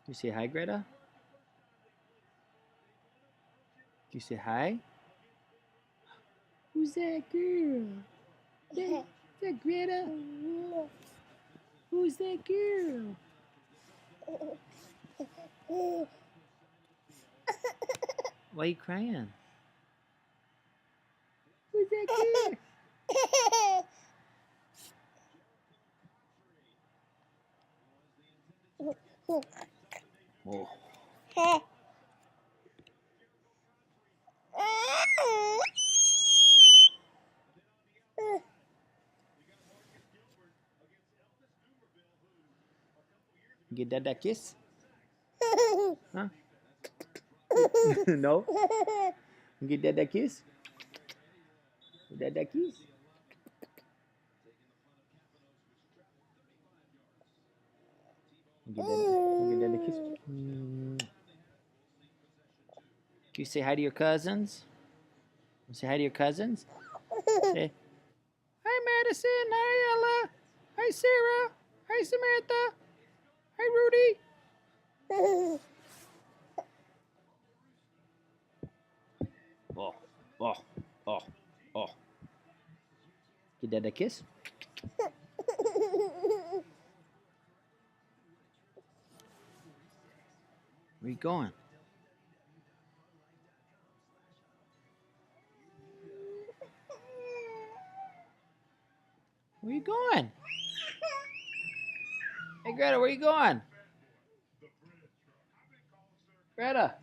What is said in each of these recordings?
You say hi, Greta? You say hi? Who's that girl? Is that Greta? Who's that girl? Why are you crying? Who's that girl? Oh. Get that kiss? Huh? No? Get that kiss? That kiss? Get that kiss? Can you say hi to your cousins? Say hi to your cousins? Say, hi Madison, hi Ella, hi Sarah, hi Samantha, hi Rudy. Oh, oh, oh, oh. Get that a kiss? Where you going? Where you going? Hey Greta, where you going? Greta,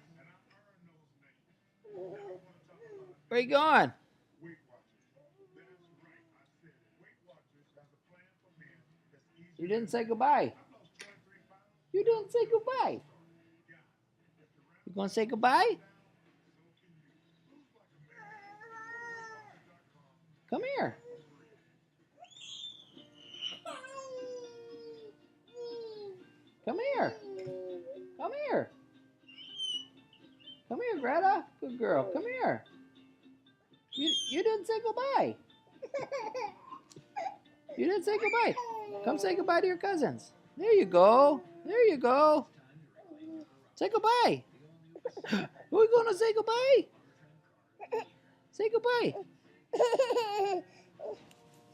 where you going? You didn't say goodbye. You didn't say goodbye. You gonna say goodbye? Come here. Come here. Come here. Come here, Greta. Good girl. Come here. You didn't say goodbye. You didn't say goodbye. Come say goodbye to your cousins. There you go. There you go. Say goodbye. We're gonna say goodbye. Say goodbye.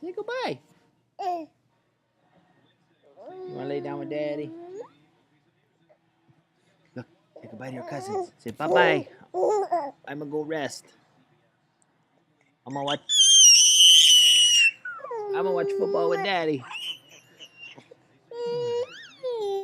Say goodbye. You wanna lay down with Daddy? Look, say goodbye to your cousins. Say bye-bye. I'm gonna go rest. I'm gonna watch football with Daddy.